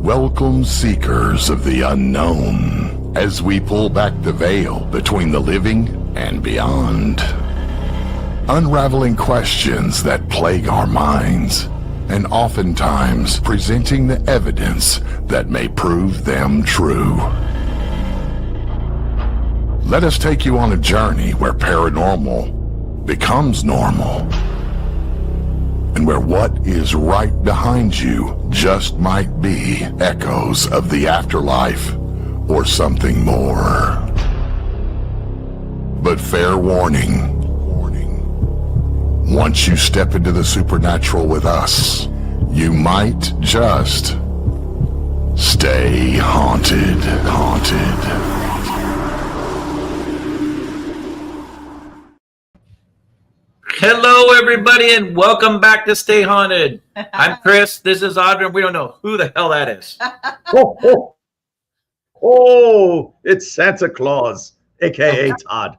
Welcome, seekers of the unknown, as we pull back the veil between the living and beyond. Unraveling questions that plague our minds, and oftentimes presenting the evidence that may prove them true. Let us take you on a journey where paranormal becomes normal, and where what is right behind you just might be echoes of the afterlife or something more. But fair warning, once you step into the supernatural with us, you might just stay haunted. Hello, everybody, and welcome back to Stay Haunted. I'm Chris. This is Audrey. We don't know who the hell that is. Oh, it's Santa Claus, a.k.a. Todd.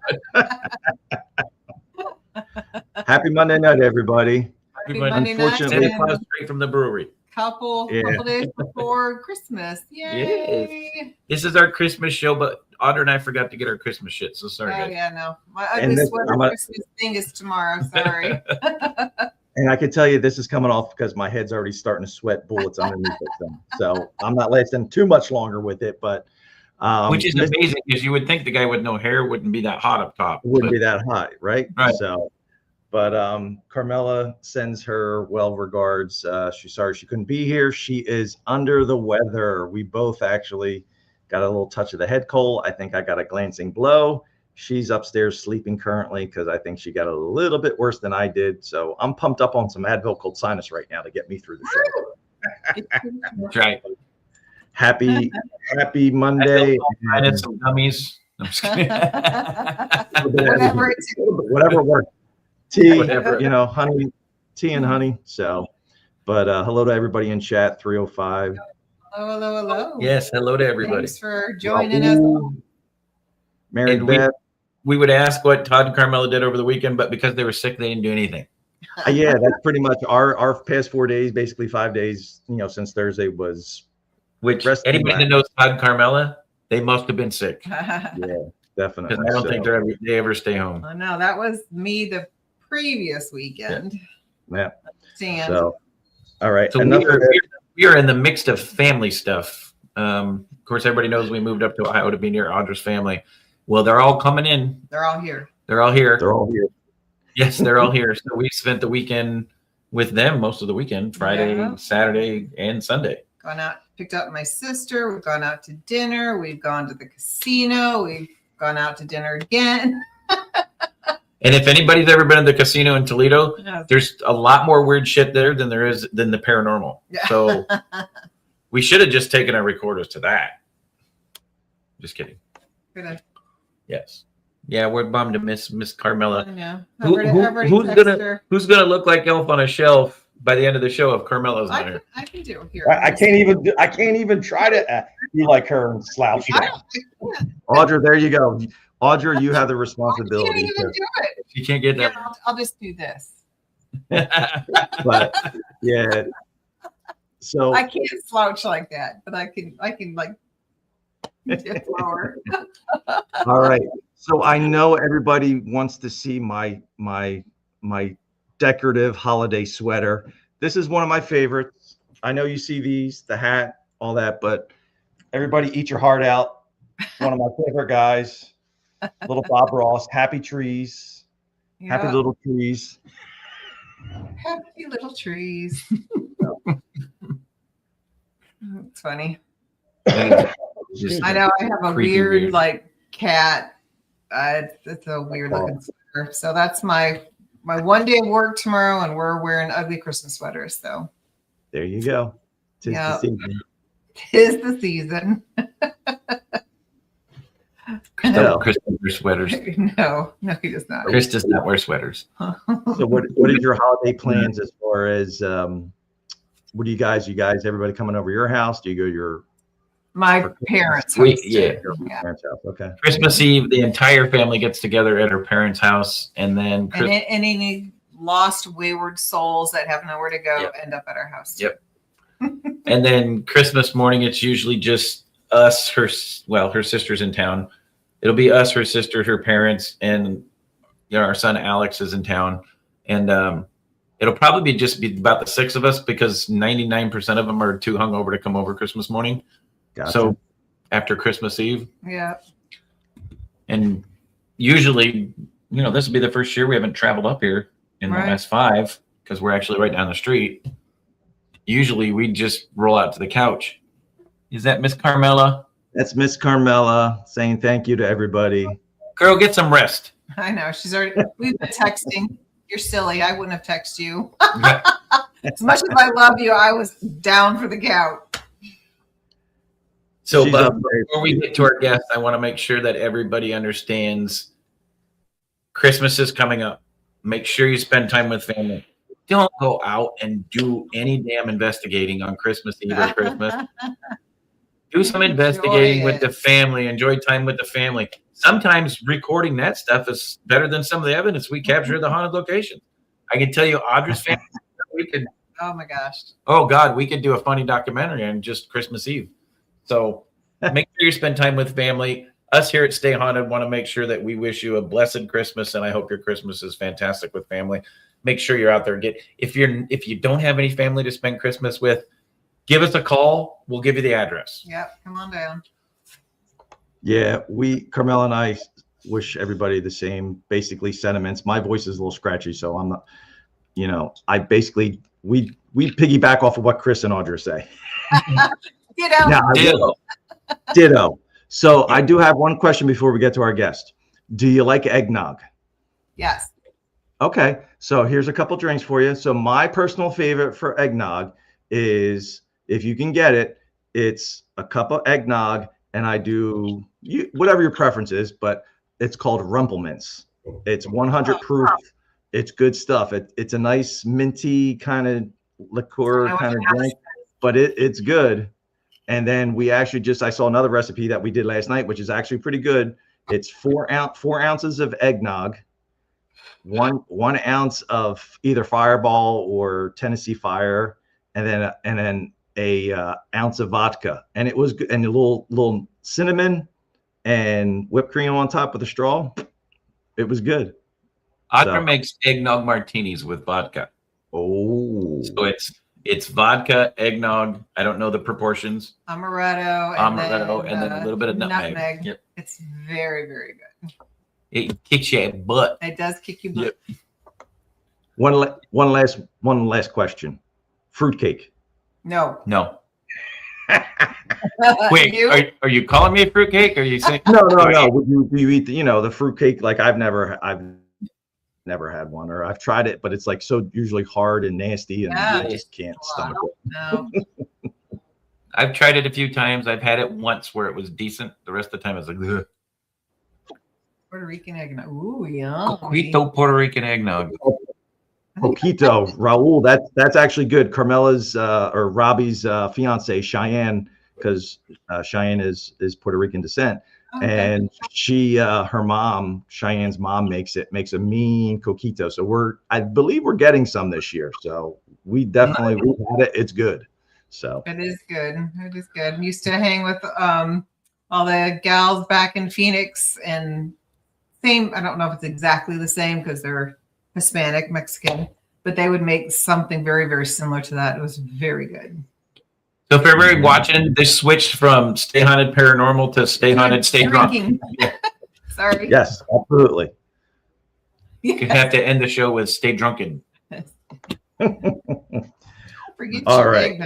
Happy Monday night, everybody. Happy Monday night. Santa Claus straight from the brewery. Couple days before Christmas. Yay! Yes. This is our Christmas show, but Audrey and I forgot to get our Christmas shit, so sorry, guys. Yeah, no. My ugly sweater Christmas thing is tomorrow. Sorry. And I can tell you this is coming off because my head's already starting to sweat bullets underneath it. So I'm not lasting too much longer with it, but which is amazing because you would think the guy with no hair wouldn't be that hot up top. Wouldn't be that hot, right? Right. So, but Carmela sends her well regards. She's sorry she couldn't be here. She is under the weather. We both actually got a little touch of the head cold. I think I got a glancing blow. She's upstairs sleeping currently because I think she got a little bit worse than I did. So I'm pumped up on some Advil cold sinus right now to get me through the show. That's right. Happy Monday. And some gummies. I'm just kidding. Whatever works. Tea, whatever. Honey, tea and honey. So, but hello to everybody in chat, 305. Hello. Yes, hello to everybody. Thanks for joining us. Mary Beth. We would ask what Todd and Carmela did over the weekend, but because they were sick, they didn't do anything. Yeah, that's pretty much our past 4 days, basically 5 days, since Thursday was. Which anybody that knows Todd and Carmela, they must have been sick. Yeah, definitely. Because I don't think they ever stay home. Oh, no, that was me the previous weekend. Yeah. So, all right. So we are in the mix of family stuff. Of course, everybody knows we moved up to Ohio to be near Audra's family. Well, they're all coming in. They're all here. They're all here. Yes, they're all here. So we spent the weekend with them most of the weekend, Friday, Saturday, and Sunday. Gone out, picked up my sister. We've gone out to dinner. We've gone to the casino. We've gone out to dinner again. And if anybody's ever been to the casino in Toledo, there's a lot more weird shit there than the paranormal. Yeah. So we should have just taken our recorders to that. Just kidding. Yes. Yeah, we're bummed to miss Carmela. I know. Who's gonna look like Elf on a Shelf by the end of the show if Carmela's not here? I can do here. I can't even try to be like her and slouch down. Audra, there you go. Audra, you have the responsibility. I can't even do it. You can't get that. I'll just do this. But yeah. So I can't slouch like that, but I can like dip lower. All right. So I know everybody wants to see my decorative holiday sweater. This is one of my favorites. I know you see these, the hat, all that, but everybody eat your heart out. One of my favorite guys. Little Bob Ross, happy trees, happy little trees. Happy little trees. It's funny. I know I have a weird like cat. It's a weird looking sweater. So that's my 1 day of work tomorrow, and we're wearing ugly Christmas sweaters. So there you go. Tis the season. Tis the season. Chris wears sweaters. No, he does not. Chris does not wear sweaters. So what is your holiday plans as far as what do you guys everybody coming over your house? Do you go to your my parents' house? Your parents' house. Okay. Christmas Eve, the entire family gets together at her parents' house, and then any lost wayward souls that have nowhere to go end up at our house. Yep. And then Christmas morning, it's usually just us, her sister's in town. It'll be us, her sister, her parents, and our son Alex is in town. And it'll probably just be about the 6 of us because 99% of them are too hungover to come over Christmas morning. Gotcha. So after Christmas Eve. Yeah. And usually, this will be the first year we haven't traveled up here in the last 5 because we're actually right down the street. Usually we just roll out to the couch. Is that Miss Carmela? That's Miss Carmela saying thank you to everybody. Girl, get some rest. I know. We've been texting. You're silly. I wouldn't have texted you. As much as I love you, I was down for the couch. So before we get to our guests, I want to make sure that everybody understands Christmas is coming up. Make sure you spend time with family. Don't go out and do any damn investigating on Christmas Eve or Christmas. Do some investigating with the family. Enjoy time with the family. Sometimes recording that stuff is better than some of the evidence we capture at the haunted location. I can tell you, Audra's family, we could. Oh my gosh. Oh God, we could do a funny documentary on just Christmas Eve. So make sure you spend time with family. Us here at Stay Haunted want to make sure that we wish you a blessed Christmas, and I hope your Christmas is fantastic with family. Make sure you're out there. If you don't have any family to spend Christmas with, give us a call. We'll give you the address. Yep, come on down. Yeah, Carmel and I wish everybody the same basically sentiments. My voice is a little scratchy, so I'm not, I basically we piggyback off of what Chris and Audra say. Ditto. So I do have one question before we get to our guest. Do you like eggnog? Yes. Okay, so here's a couple drinks for you. So my personal favorite for eggnog is, if you can get it, it's a cup of eggnog, and I do whatever your preference is, but it's called Rumpelmints. It's 100 proof. It's good stuff. It's a nice minty kind of liqueur kind of drink, but it's good. And then I saw another recipe that we did last night, which is actually pretty good. It's 4 ounces of eggnog, one ounce of either Fireball or Tennessee Fire, and then a ounce of vodka, and it was good, and a little cinnamon and whipped cream on top with a straw. It was good. Audra makes eggnog martinis with vodka. Oh, so it's vodka, eggnog. I don't know the proportions. Amaretto, and then a little bit of nutmeg. Yep. It's very, very good. It kicks your butt. It does kick your butt. Yep. One last question. Fruitcake. No. Wait, are you calling me a fruitcake? Are you saying no? Do you eat the fruitcake? Like I've never had one, or I've tried it, but it's like so usually hard and nasty, and I just can't stomach it. No. I've tried it a few times. I've had it once where it was decent. The rest of the time it's like ugh. Fipuerto Rican eggnog. Ooh, yum. Coquito Puerto Rican eggnog. Coquito, Raul, that's actually good. Carmela's or Robbie's fiance, Cheyenne, because Cheyenne is Puerto Rican descent. Okay. And Cheyenne's mom makes a mean coquito. So I believe we're getting some this year. So we've had it. It's good. So it is good. It is good. I used to hang with all the gals back in Phoenix, and I don't know if it's exactly the same because they're Hispanic, Mexican, but they would make something very, very similar to that. It was very good. So if everybody watching, they switched from Stay Haunted Paranormal to Stay Haunted, Stay Drunk. Sorry. Yes, absolutely. You could have to end the show with Stay Drunken. All right.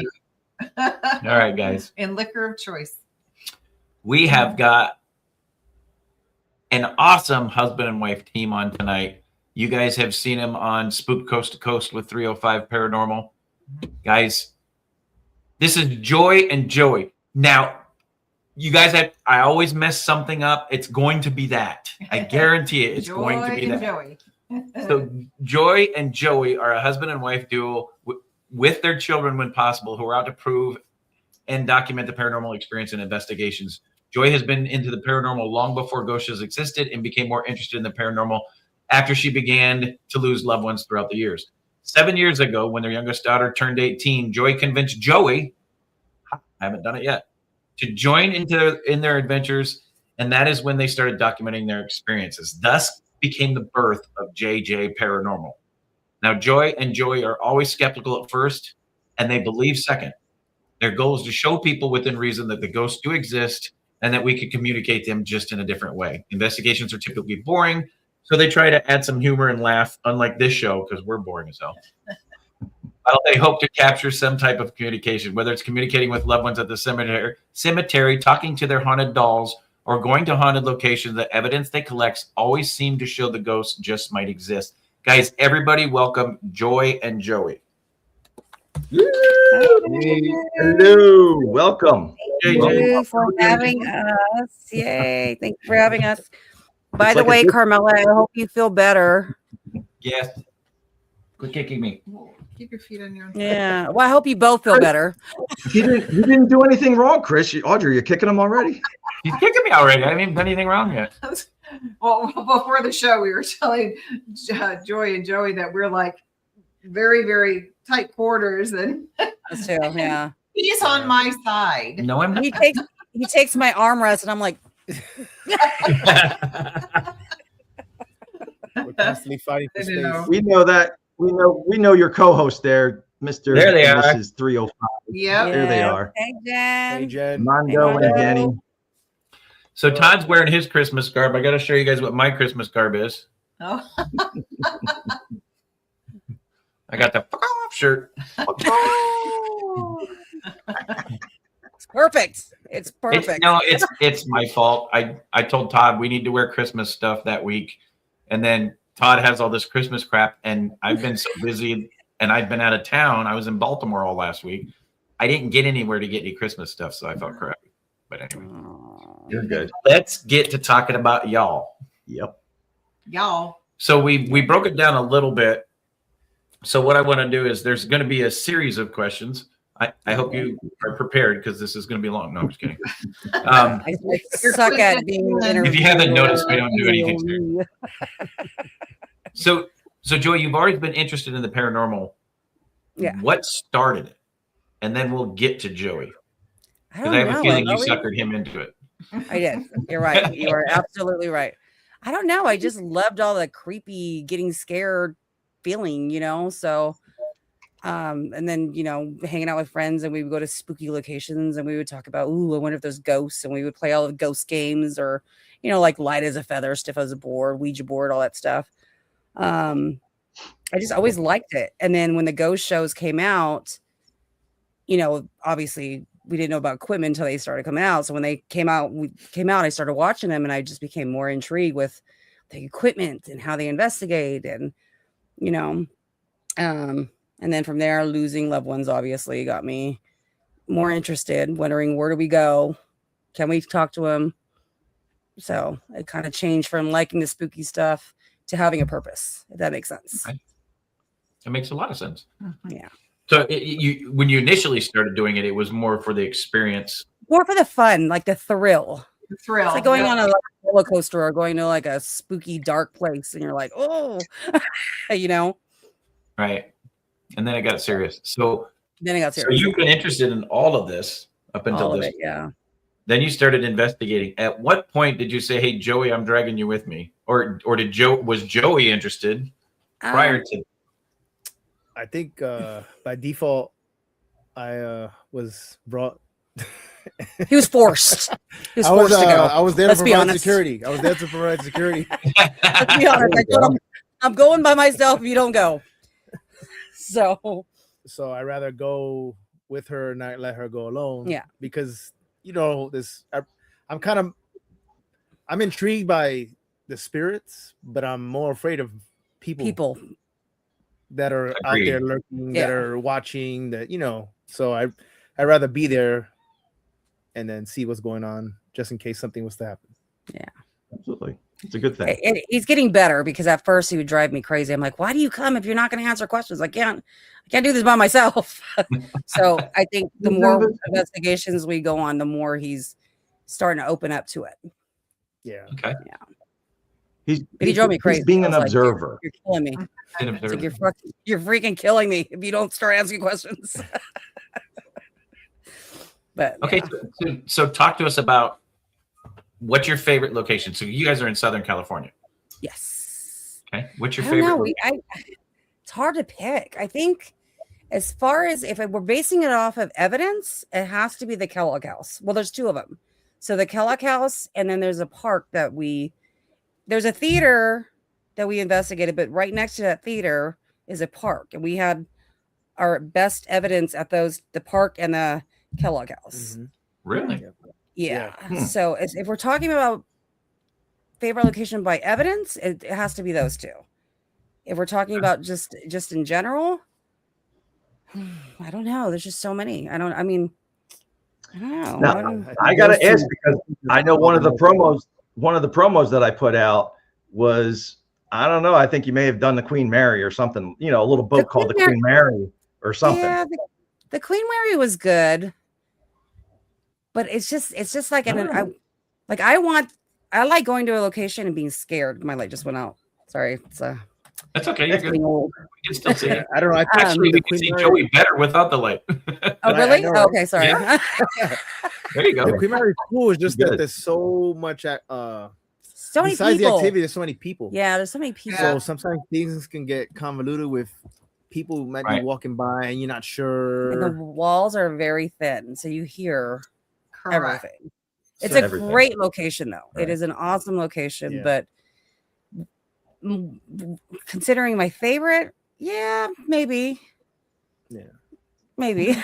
All right, guys. And liquor of choice. We have got an awesome husband and wife team on tonight. You guys have seen him on Spook Coast to Coast with 305 Paranormal. Guys, this is Joy and Joey. Now, you guys I always mess something up. It's going to be that. I guarantee it. It's going to be that. Joey. So Joy and Joey are a husband and wife duo with their children when possible, who are out to prove and document the paranormal experience and investigations. Joy has been into the paranormal long before ghost shows existed and became more interested in the paranormal after she began to lose loved ones throughout the years. 7 years ago, when their youngest daughter turned 18, Joy convinced Joey I haven't done it yet, to join in their adventures. And that is when they started documenting their experiences. Thus became the birth of JJParanormal. Now, Joy and Joey are always skeptical at first, and they believe second. Their goal is to show people within reason that the ghosts do exist and that we can communicate them just in a different way. Investigations are typically boring, so they try to add some humor and laugh, unlike this show, because we're boring as hell. Well, they hope to capture some type of communication, whether it's communicating with loved ones at the cemetery, talking to their haunted dolls, or going to haunted locations. The evidence they collect always seem to show the ghosts just might exist. Guys, everybody welcome Joy and Joey. Hello, welcome. Thank you for having us. Yay. Thank you for having us. By the way, Carmela, I hope you feel better. Yes. Quit kicking me. Keep your feet on your own. Yeah. Well, I hope you both feel better. You didn't do anything wrong, Chris. Audrey, you're kicking him already? He's kicking me already. I haven't even done anything wrong yet. Well, before the show, we were telling Joy and Joey that we're like very, very tight quarters, and Us too, yeah. he's on my side. No, I'm not. He takes my armrest, and I'm like, We're constantly fighting for I space. know. We know that. We know your co-host there, Mr. There they and are. Mrs. 305. Yep. There they yeah. are. Hey, Jen. Hey, Jen. Mondo Hey, and Mondo. Danny. So Todd's wearing his Christmas garb. I got to show you guys what my Christmas garb is. Oh. I got the fuck off shirt. It's perfect. It's perfect. It's my fault. I told Todd we need to wear Christmas stuff that week, and then Todd has all this Christmas crap, and I've been so busy, and I've been out of town. I was in Baltimore all last week. I didn't get anywhere to get any Christmas stuff, so I felt crap. But anyway, You're good. let's get to talking about y'all. Yep. Y'all. So we broke it down a little bit. So what I want to do is there's going to be a series of questions. I hope you are prepared because this is going to be long. No, I'm just kidding. I suck at being interviewed. If you haven't noticed, we don't do anything. So Joy, you've always been interested in the paranormal. Yeah. What started it? And then we'll get to Joey. I Because don't I have know. a feeling you I've always- suckered him into it. I did. You're right. You are absolutely right. I don't know. I just loved all the creepy, getting scared feeling, So, and then, hanging out with friends, and we would go to spooky locations, and we would talk about, I wonder if there's ghosts, and we would play all the ghost games, or, like light as a feather, stiff as a board, Ouija board, all that stuff. I just always liked it. And then when the ghost shows came out, obviously we didn't know about equipment until they started coming out. So when they came out, I started watching them, and I just became more intrigued with the equipment and how they investigate, and, and then from there, losing loved ones obviously got me more interested, wondering, where do we go? Can we talk to them? So it kind of changed from liking the spooky stuff to having a purpose, if that makes sense. Okay. That makes a lot of sense. Yeah. So when you initially started doing it, it was more for the experience. More for the fun, like the thrill. The thrill. It's like going on a roller coaster or going to like a spooky, dark place, and you're like, oh, Right. And then it got serious. So Then it got So serious. you've been interested in all of this up until All of this. it, yeah. Then you started investigating. At what point did you say, "Hey, Joey, I'm dragging you with me," or was Joey interested prior to? I think by default, I was brought. He was forced. He was I was forced to go. I was there Let's to be provide honest. security. I was there to provide security. Let's be honest. I told him, I'm going by myself if you don't go. So I rather go with her and not let her go alone. Yeah. Because I'm intrigued by the spirits, but I'm more afraid of people that are out Agreed. there lurking, Yeah. that are watching, So I'd rather be there and then see what's going on, just in case something was to happen. Absolutely. It's a good thing. he's getting better, because at first he would drive me crazy. I'm like, why do you come if you're not going to answer questions? I can't do this by myself. So I think the more investigations we go on, the more he's starting to open up to it. Yeah. Okay. But he drove me crazy. He's being I an was like, observer. You're killing me. An It's like, observer. you're freaking killing me if you don't start asking questions. But okay, so talk to us about what's your favorite location. So you guys are in Southern California. Yes. Okay. What's your I don't favorite? know. It's hard to pick. I think as far as if we're basing it off of evidence, it has to be the Kellogg House. Well, there's two of them. So the Kellogg House, and then there's a park there's a theater that we investigated, but right next to that theater is a park. And we had our best evidence at the park and the Kellogg House. Mm-hmm. Really? Yeah. So if we're talking about favorite location by evidence, it has to be those two. If we're talking about just in general, I don't know. There's just so many. I don't know. Now, I gotta ask because I know one of the promos that I put out was, I don't know, I think you may have done the Queen Mary or something, a little boat called the Queen Mary or something. Yeah, the Queen Mary was good. But it's just like I like going to a location and being scared. My light just went out. Sorry. That's okay. You're good. Old. We can still see it. I don't know. Actually, we can see Joey better without the light. Oh, really? Okay, sorry. Yeah. There you go. The Queen Mary is cool. It's just that there's so much. So many besides people. the activity, there's so many people. Yeah, there's so many people. So sometimes things can get convoluted with people who might be walking by and you're not sure. And the walls are very thin, so you hear everything. It's So a great location, though. Right. It is an awesome location, but considering my favorite, maybe. Yeah. Maybe.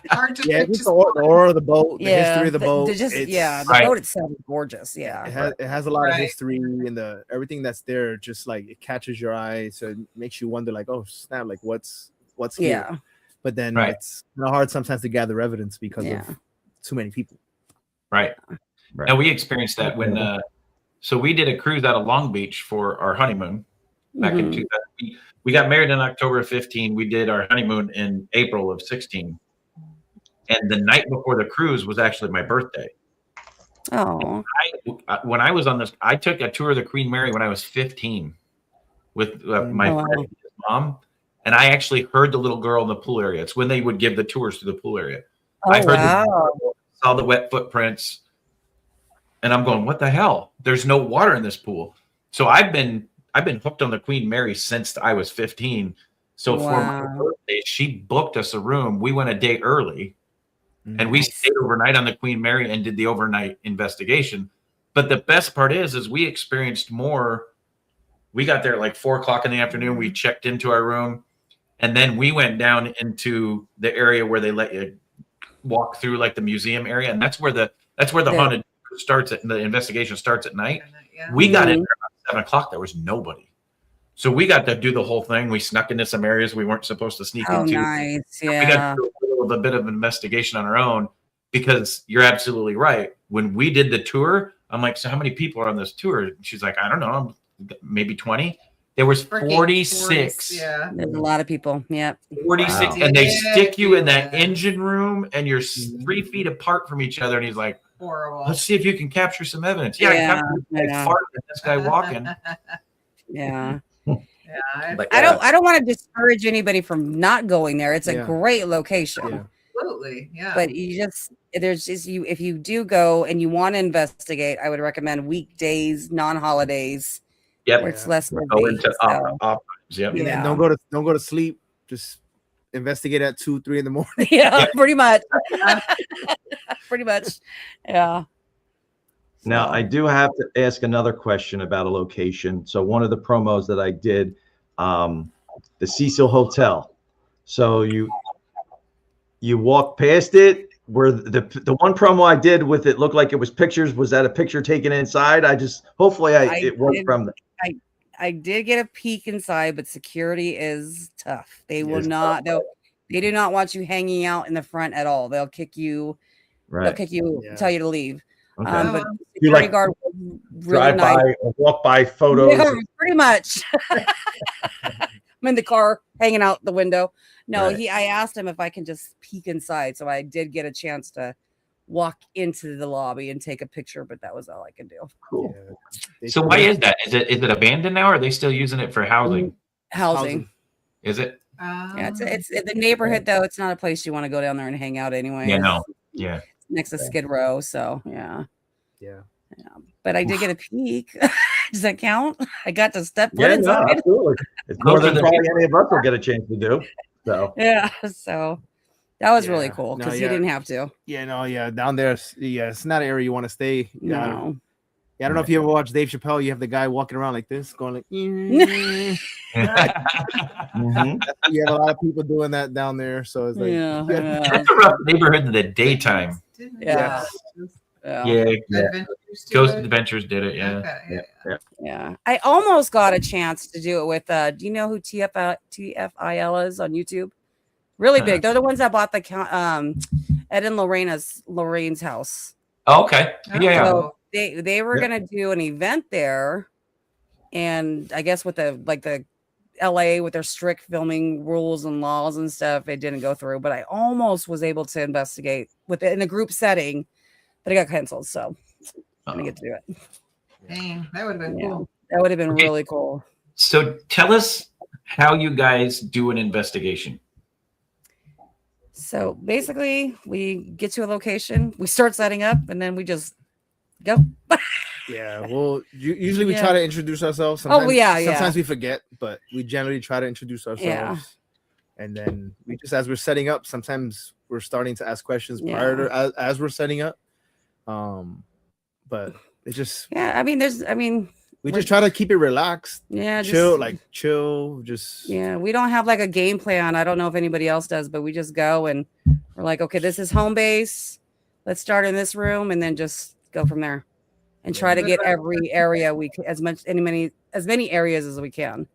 Hard to Yeah, pick, just the aura of the boat, the history of the boat. The boat itself is gorgeous. Yeah. It has a lot of history and everything that's there, just like it catches your eye. So it makes you wonder, like, oh snap, like what's here? Yeah. But then it's hard sometimes to gather evidence because of too many people. Right. Now we experienced that when so we did a cruise out of Long Beach for our honeymoon back in 2000. We got married in October of 15. We did our honeymoon in April of 16. And the night before the cruise was actually my birthday. Oh. When I was on this, I took a tour of the Queen Mary when I was 15 with my friend and his mom. And I actually heard the little girl in the pool area. It's when they would give the tours to the pool area. Oh, I heard saw the wet footprints. And I'm going, what the hell? There's no water in this pool. So I've been hooked on the Queen Mary since I was 15. So for my birthday, she booked us a room. We went a day early and we stayed overnight on the Queen Mary and did the overnight investigation. But the best part is we experienced more. We got there at like 4:00 in the afternoon. We checked into our room and then we went down into the area where they let you walk through, like the museum area. And that's where the haunted starts the investigation starts at night. We got in there about 7:00. There was nobody. So we got to do the whole thing. We snuck into some areas we weren't supposed to sneak into. Nice. Yeah. We got to do a bit of investigation on our own because you're absolutely right. When we did the tour, I'm like, so how many people are on this tour? And she's like, I don't know, maybe 20. There was 46. Yeah. There's a lot of people. Yeah. 46. And they stick you in that engine room and you're 3 feet apart from each other. And he's like, horrible. Let's see if you can capture some evidence. Yeah, I captured this guy walking. Yeah. Like, I don't want to discourage anybody from not going there. It's a great location. Yeah. Absolutely. Yeah. But if you do go and you want to investigate, I would recommend weekdays, non-holidays. Yep. Where it's less go into off times. Yep. Yeah. Don't go to sleep. Just investigate at 2-3 in the morning. Yeah, pretty much. Pretty much. Yeah. Now, I do have to ask another question about a location. So one of the promos that I did, the Cecil Hotel. So you walk past it, where the one promo I did with it looked like it was pictures. Was that a picture taken inside? Hopefully it worked from the. I did get a peek inside, but security is tough. They will not. They do not want you hanging out in the front at all. They'll kick you. Right. They'll kick you. Tell you to leave. Okay. But security guard was really nice. By or walk by photos. Yeah, pretty much. I'm in the car hanging out the window. No, I asked him if I can just peek inside. So I did get a chance to walk into the lobby and take a picture, but that was all I could do. Cool. Yeah. So why is that? Is it abandoned now, or are they still using it for housing? Housing. Is it? Yeah, it's the neighborhood though. It's not a place you want to go down there and hang out anyway. Yeah, no. Yeah. It's next to Skid Row, so yeah. Yeah. But I did get a peek. Does that count? I got to step foot Yeah, no, inside. absolutely. It's more than probably any of us will get a chance to do. So Yeah, so that was really cool No, because you didn't have to. Yeah, no, yeah, down there, it's not an area you want to stay. No. Yeah, I don't know if you ever watched Dave Chappelle. You have the guy walking around like this, going like. You have a lot of people doing that down there, so it's like That's a rough neighborhood in the daytime. Yeah. Yeah. Ghost Adventures did it. Yeah. Yeah. I almost got a chance to do it with. Do you know who TFIL is on YouTube? Really big. They're the ones that bought the Ed and Lorraine's house. Oh, okay. Yeah. So they were gonna do an event there, and I guess with the LA with their strict filming rules and laws and stuff, it didn't go through. But I almost was able to investigate with it in a group setting, but it got canceled. So I'm gonna get to do it. Dang, that would have been cool. That would have been really cool. So tell us how you guys do an investigation. So basically, we get to a location, we start setting up, and then we just go. Yeah, well, usually we try to introduce ourselves. Sometimes, sometimes we forget, but we generally try to introduce ourselves. Yeah. And then we just, as we're setting up, sometimes we're starting to ask questions prior to as we're setting up. But it's just we just try to keep it relaxed. Yeah, chill. We don't have like a game plan. I don't know if anybody else does, but we just go and we're like, okay, this is home base. Let's start in this room and then just go from there and try to get every area as many areas as we can.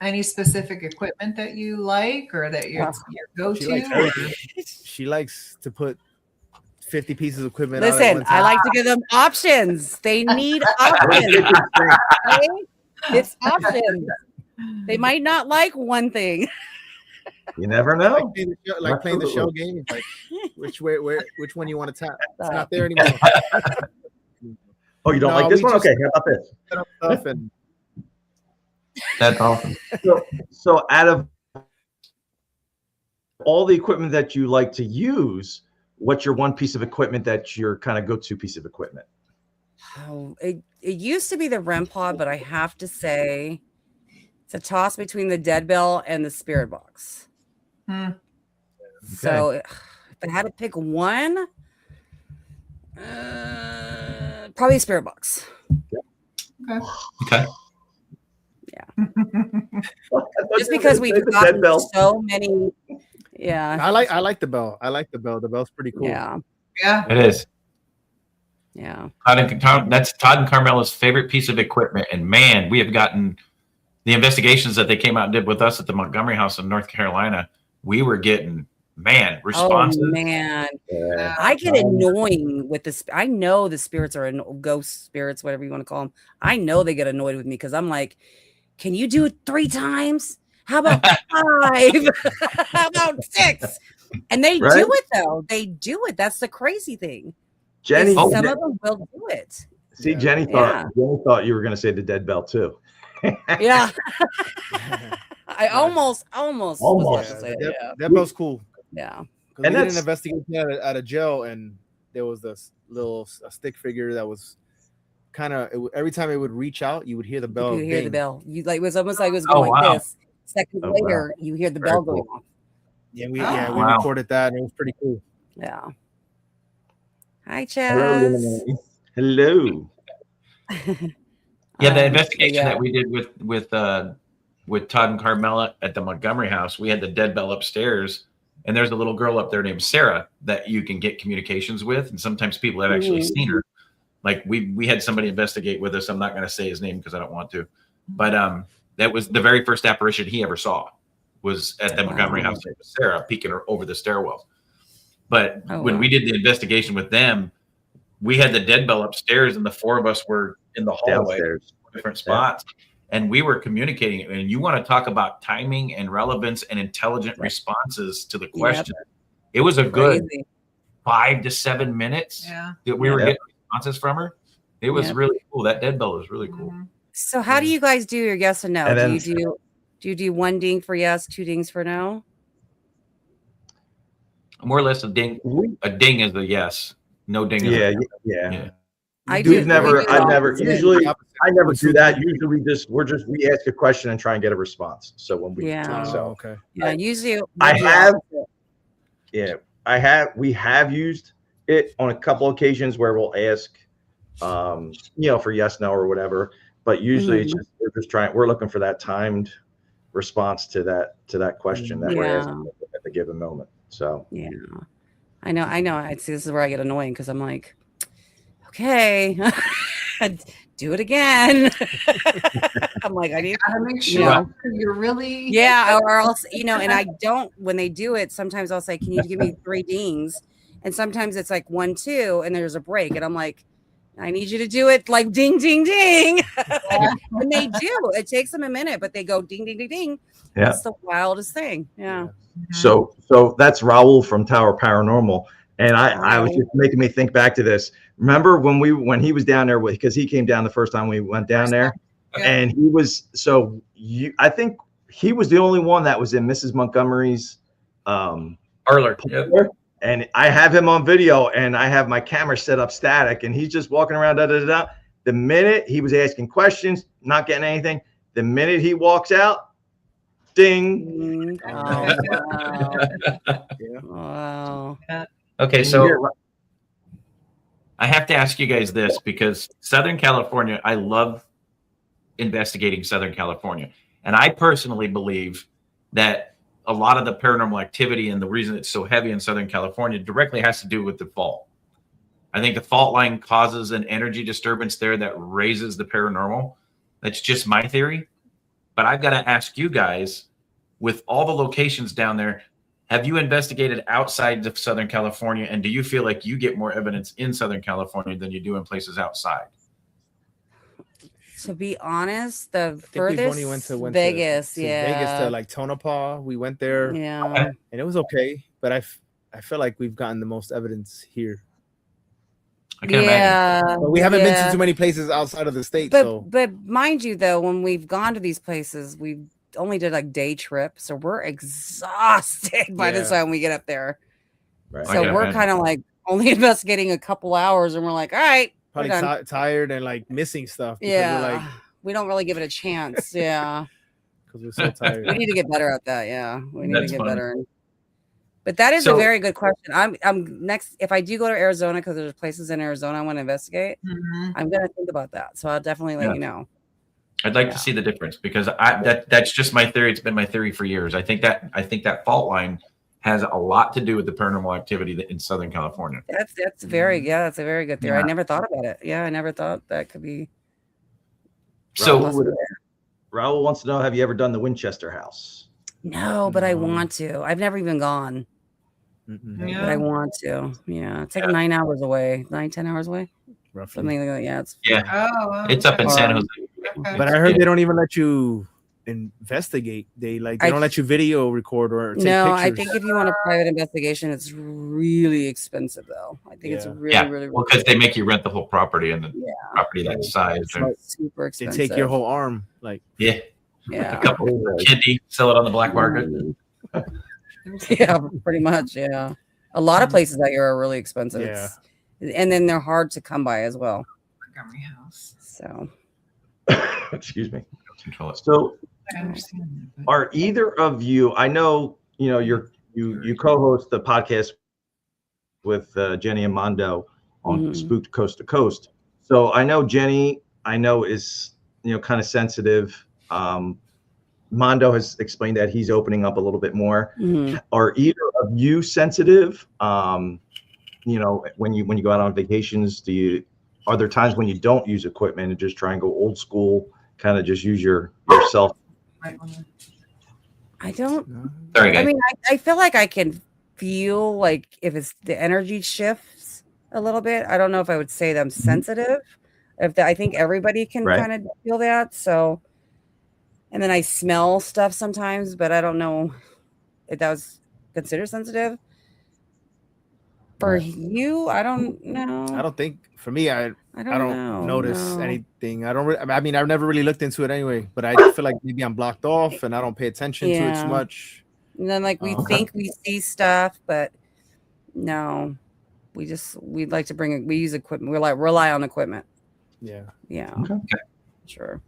Any specific equipment that you like or that your go-to? She likes to put 50 pieces of equipment. Listen, I like to give them options. They need options. Okay? It's options. They might not like one thing. You never know. Like playing the shell game. Like which one you want to tap? It's not there anymore. Oh, you don't like this one? Okay, how about this? That's awesome. So out of all the equipment that you like to use, what's your one piece of equipment that's your kind of go-to piece of equipment? Oh, it used to be the REM pod, but I have to say it's a toss between the dead bell and the spirit box. So if I had to pick one, probably spirit box. Okay. Yeah. Just because we've gotten so many. Yeah. I like the bell. I like the bell. The bell's pretty cool. Yeah. It is. Yeah. That's Todd and Carmela's favorite piece of equipment. And man, we have gotten the investigations that they came out and did with us at the Montgomery House in North Carolina. We were getting responses. Oh man, I get annoying with this. I know the spirits are ghost spirits, whatever you want to call them. I know they get annoyed with me because I'm like, can you do it 3 times? How about 5? How about 6? And they do it though. They do it. That's the crazy thing. Jenny, some of them will do it. See, Jenny thought you were going to say the dead bell too. Yeah. I almost. That bell's cool. Yeah. And we did an investigation at a jail, and there was this little stick figure that was kind of every time it would reach out, you would hear the bell. You hear the bell. You like it was almost like it was going like this. Seconds later, you hear the bell going off. Yeah, we recorded that, and it was pretty cool. Yeah. Hi, Chaz. Hello. Yeah, the investigation that we did with Todd and Carmela at the Montgomery House, we had the dead bell upstairs, and there's a little girl up there named Sarah that you can get communications with, and sometimes people have actually seen her. Like we had somebody investigate with us. I'm not going to say his name because I don't want to, but that was the very first apparition he ever saw was at the Montgomery House. It was Sarah peeking her over the stairwell. But when we did the investigation with them, we had the dead bell upstairs, and the 4 of us were in the hallway, different spots, and we were communicating. And you want to talk about timing and relevance and intelligent responses to the question. It was a good 5 to 7 minutes that we were getting responses from her. It was really cool. That dead bell was really cool. So how do you guys do your yes and no? Do you do 1 ding for yes, 2 dings for no? More or less a ding. A ding is a yes. No ding is a yeah. I I've never usually I never do that. Usually we ask a question and try and get a response. So when we okay. Yeah, usually we have used it on a couple occasions where we'll ask for yes, no, or whatever. But usually it's just we're looking for that timed response to that question that we're asking at the given moment. So yeah. I know. This is where I get annoying because I'm like, okay, do it again. I'm like, I need to make sure you're really or else, and I don't, when they do it, sometimes I'll say, can you give me 3 dings? And sometimes it's like 1, 2, and there's a break. And I'm like, I need you to do it like ding, ding, ding. And they do. It takes them a minute, but they go ding, ding, ding, ding. Yeah. It's the wildest thing. Yeah. So that's Raul from Tower Paranormal. And I was just making me think back to this. Remember when he was down there because he came down the first time we went down there, and he was I think he was the only one that was in Mrs. Montgomery's parlor. And I have him on video, and I have my camera set up static, and he's just walking around. The minute he was asking questions, not getting anything. The minute he walks out, ding. Oh, wow. Wow. Okay, so I have to ask you guys this because Southern California, I love investigating Southern California. And I personally believe that a lot of the paranormal activity and the reason it's so heavy in Southern California directly has to do with the fault. I think the fault line causes an energy disturbance there that raises the paranormal. That's just my theory. But I've got to ask you guys, with all the locations down there, have you investigated outside of Southern California? And do you feel like you get more evidence in Southern California than you do in places outside? To be honest, the furthest went to Vegas, Vegas to like Tonopah. We went there, and it was okay. But I feel like we've gotten the most evidence here. I can imagine. But we haven't been to too many places outside of the state. But mind you, though, when we've gone to these places, we only did like day trips, so we're exhausted by the time we get up there. Right. So we're kind of like only investigating a couple hours, and we're like, all right. Probably tired and like missing stuff. Yeah, we don't really give it a chance. Yeah, because we're so tired. We need to get better at that. Yeah, we need to get better. But that is a very good question. I'm next. If I do go to Arizona, because there's places in Arizona I want to investigate, I'm gonna think about that. So I'll definitely let you know. I'd like to see the difference because that's just my theory. It's been my theory for years. I think that fault line has a lot to do with the paranormal activity in Southern California. That's that's a very good theory. I never thought about it. Yeah, I never thought that could be. So Raul wants to know, have you ever done the Winchester House? No, but I want to. I've never even gone. But I want to. Yeah, it's like 9 hours away, 9-10 hours away. Roughly. Something like that. It's up in San Jose. But I heard they don't even let you investigate. They don't let you video record or take pictures. I think if you want a private investigation, it's really expensive though. I think it's really well, because they make you rent the whole property and the property that size. Super expensive. They take your whole arm, like a couple kidney, sell it on the black market. Yeah, pretty much. Yeah, a lot of places out here are really expensive. And then they're hard to come by as well. Montgomery House. So, excuse me. So, I understand that. Are either of you? I know you co-host the podcast with Jenny and Mondo on Spooked Coast to Coast. So I know Jenny. Is kind of sensitive. Mondo has explained that he's opening up a little bit more. Are either of you sensitive? When you go out on vacations, are there times when you don't use equipment and just try and go old school, kind of just use yourself? I don't. Sorry, guys. I mean, I feel like I can feel like if it's the energy shifts a little bit. I don't know if I would say that I'm sensitive. I think everybody can kind of feel that. So, and then I smell stuff sometimes, but I don't know if that was considered sensitive. For you, I don't know. I don't think for me, I don't notice no. anything. I mean, I've never really looked into it anyway, but I feel like maybe I'm blocked off and I don't pay attention to it too much. And then like we think we see stuff, but no, we'd like to we use equipment. We rely on equipment. Yeah. Yeah. Okay. Sure.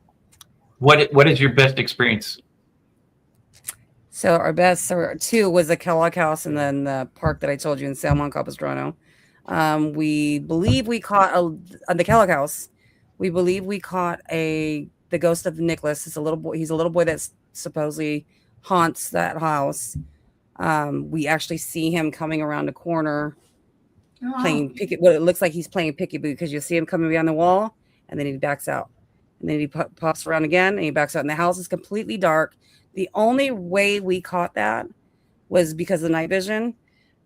What is your best experience? So our best two was the Kellogg House and then the park that I told you in San Juan Capistrano. We believe we caught on the Kellogg House. We believe we caught the ghost of Nicholas. It's a little boy. He's a little boy that supposedly haunts that house. We actually see him coming around a corner playing picket. What it looks like he's playing pickaboo because you'll see him coming behind the wall and then he backs out. And then he pops around again and he backs out. And the house is completely dark. The only way we caught that was because of the night vision.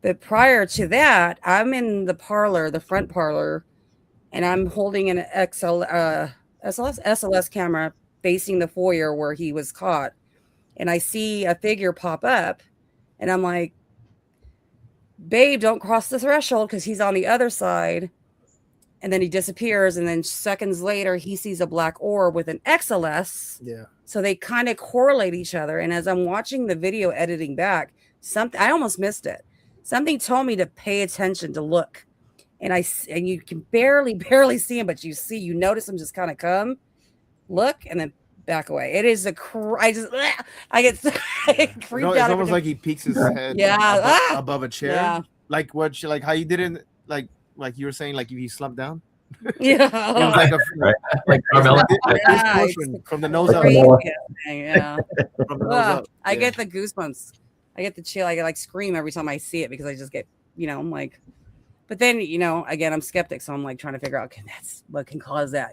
But prior to that, I'm in the parlor, the front parlor, and I'm holding an SLS camera facing the foyer where he was caught. And I see a figure pop up and I'm like, babe, don't cross the threshold because he's on the other side. And then he disappears. And then seconds later, he sees a black orb with an XLS. Yeah. So they kind of correlate each other. And as I'm watching the video editing back, I almost missed it. Something told me to pay attention, to look. And you can barely see him, but you notice him just kind of come, look, and then back away. It is I get creeped out. It's almost like he peeks his head above a chair. Yeah. Like how you didn't like you were saying, like if you slumped down. Yeah. It was like Carmela. From the nose up. Yeah. From the nose up. I get the goosebumps. I get the chill. I get like scream every time I see it because I just get, I'm like, but then, again, I'm skeptic. So I'm like trying to figure out, okay, that's what can cause that,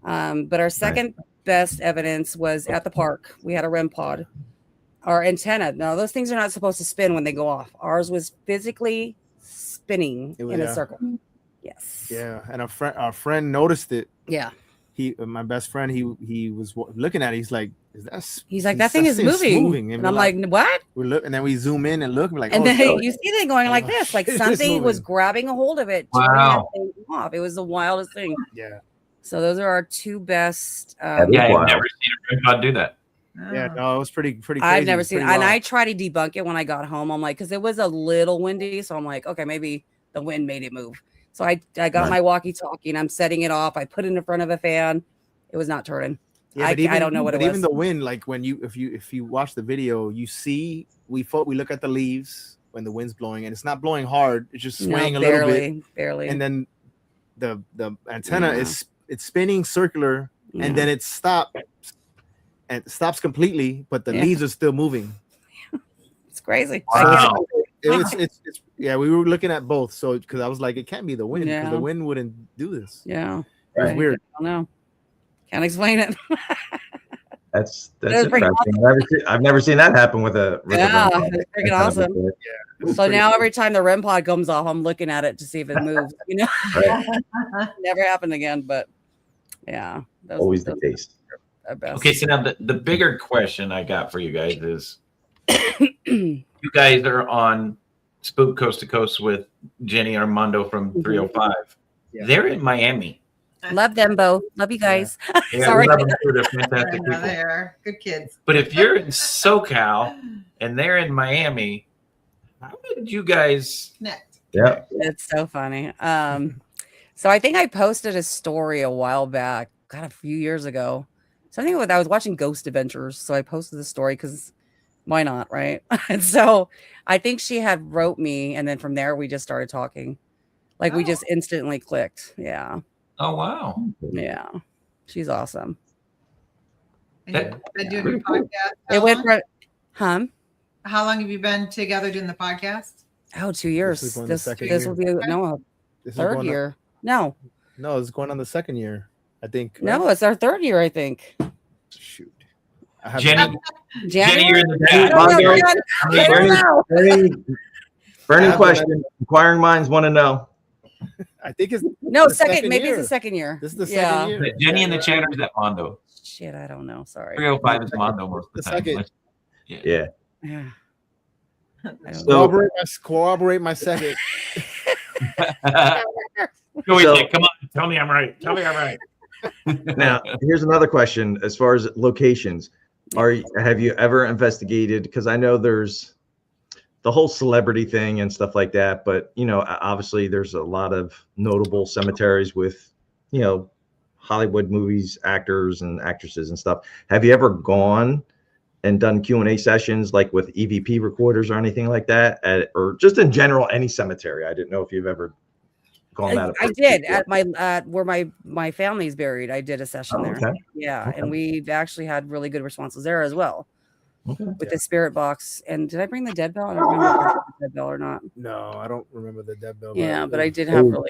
But our second best evidence was at the park. We had a REM pod. Our antenna. Now, those things are not supposed to spin when they go off. Ours was physically spinning in a circle. Yes. Yeah. And our friend noticed it. Yeah. My best friend, he was looking at it. He's like, he's like, that thing is moving. And I'm like, what? We look, and then we zoom in and look. And we're like, and then you see it going like this, like something was grabbing a hold of it. Wow. Turning that thing off. It was the wildest thing. Yeah. So those are our two best. I've never seen a REM pod do that. Yeah, no, it was pretty crazy. I've never seen it. And I tried to debunk it when I got home. I'm like, because it was a little windy. So I'm like, okay, maybe the wind made it move. So I got my walkie-talkie and I'm setting it off. I put it in front of a fan. It was not turning. Yeah, I don't know what it was. Even the wind, like if you watch the video, you see we look at the leaves when the wind's blowing and it's not blowing hard. It's just swaying a little bit. Barely. And then the antenna it's spinning circular and then it stops completely, but the leaves are still moving. It's crazy. Wow. It's we were looking at both. So because I was like, it can't be the wind because the wind wouldn't do this. Yeah. It was weird. I don't know. Can't explain it. That's interesting. Awesome. I've never seen that happen with a it's freaking awesome. Yeah. So now every time the REM pod comes off, I'm looking at it to see if it moves. Never happened again, but yeah. Always the case. Okay, so now the bigger question I got for you guys is you guys are on Spook Coast to Coast with Jenny Armando from 305. Yeah. They're in Miami. Love them both. Love you guys. Yeah, sorry. They're fantastic people. They are good kids. But if you're in SoCal and they're in Miami, how did you guys connect? Yeah, it's so funny. So I think I posted a story a while back, a few years ago. So I think I was watching Ghost Adventures, so I posted the story because why not, right? And so I think she had wrote me, and then from there we just started talking. Like we just instantly clicked. Yeah. Oh wow. Yeah. She's awesome. Been doing your podcast? It went for How long have you been together doing the podcast? Oh, 2 years. This will be third year. No, it's going on the second year, I think. Right? No, it's our third year, I think. Shoot. Jenny, Jenny, you're in the burning question. Inquiring minds want to know. I think it's second. Maybe it's the second year. This is the second year. Jenny in the chat is at Mondo. Shit, I don't know. Sorry. 305 is Mondo most of the time. Yeah. Corroborate my second. Joey, come on, tell me I'm right. Tell me I'm right. Now, here's another question. As far as locations, have you ever investigated? Because I know there's the whole celebrity thing and stuff like that, but obviously there's a lot of notable cemeteries with Hollywood movies, actors and actresses and stuff. Have you ever gone and done Q&A sessions like with EVP recorders or anything like that, or just in general any cemetery? I didn't know if you've ever gone that. I did at where my family's buried. I did a session there. Okay. Yeah, Okay. and we've actually had really good responses there as well. Okay. With the spirit box. And did I bring the dead bell? I don't remember if I brought the dead bell or not. No, I don't remember the dead bell. Yeah, but I did have really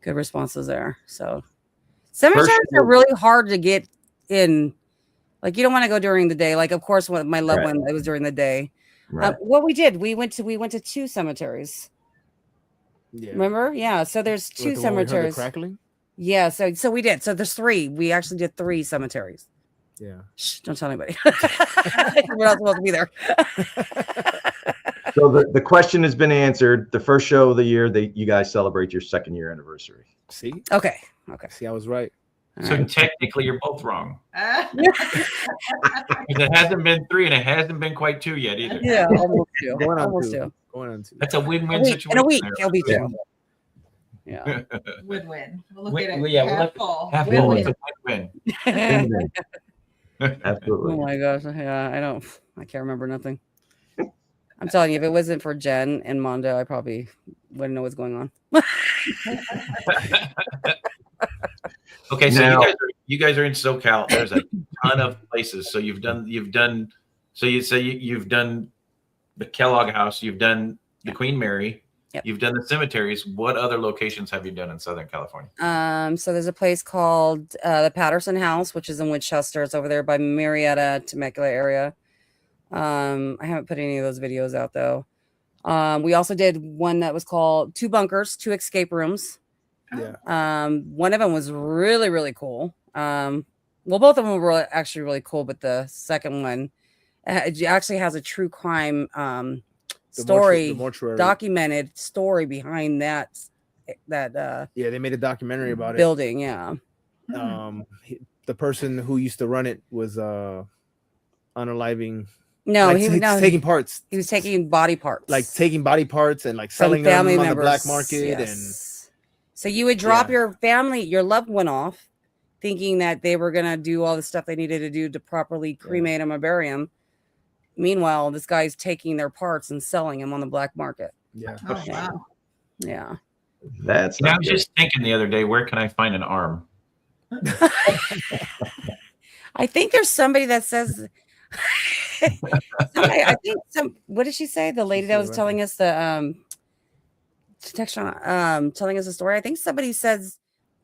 good responses there. So cemeteries are really hard to get in. Like, you don't want to go during the day. Like, of course, when my loved one, it was during the day. Right. What we did, we went to 2 cemeteries. Yeah. Remember? Yeah. So there's 2 cemeteries. Crackling? Yeah. So we did. So there's 3. We actually did 3 cemeteries. Yeah. Shh, don't tell anybody. We're not supposed to be there. So the question has been answered. The first show of the year, you guys celebrate your 2nd year anniversary. See? Okay. See, I was right. So technically, you're both wrong. It hasn't been 3, and it hasn't been quite 2 yet either. Yeah, almost 2. Going on Almost 2. 2. Going on 2. That's a win-win situation. In a week, there. it'll be 2. Yeah. Win-win. We'll look at it. Yeah, half full. half Win-win. full is a win-win. Absolutely. Oh my gosh. Yeah, I can't remember nothing. I'm telling you, if it wasn't for Jen and Mondo, I probably wouldn't know what's going on. Okay, so Now, you guys are in SoCal. There's a ton of places. So you've done the Kellogg House, you've done the Queen Mary, you've done the cemeteries. What other locations have you done in Southern California? So there's a place called the Patterson House, which is in Winchester. It's over there by Marietta, Temecula area. I haven't put any of those videos out though. We also did one that was called 2 bunkers, 2 escape rooms. Yeah. One of them was really, really cool. Well, both of them were actually really cool, but the second one it actually has a true crime story, documented story behind that. Yeah, they made a documentary about building. Yeah. The person who used to run it was unaliving. No, like, he was taking parts. He was taking body parts, like taking body parts and like selling them on the black market. And so you would drop your loved one off, thinking that they were gonna do all the stuff they needed to do to properly cremate them or bury them. Meanwhile, this guy's taking their parts and selling them on the black market. Yeah. Oh, wow. Yeah. That's. I was just thinking the other day, where can I find an arm? I think there's somebody that says. What did she say? The lady that was telling us telling us a story. I think somebody says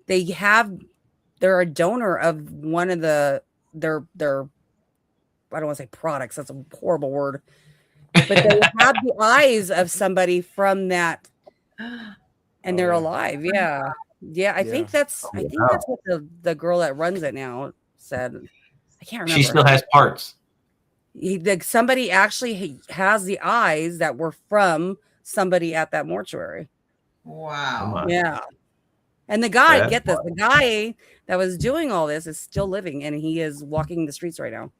they're a donor of one of their I don't want to say products. That's a horrible word, but they have the eyes of somebody from that, and they're alive. Yeah. I think that's what the girl that runs it now said. I can't remember. She still has parts. Somebody actually has the eyes that were from somebody at that mortuary. Wow. Yeah. And the guy, get this, the guy that was doing all this is still living, and he is walking the streets right now.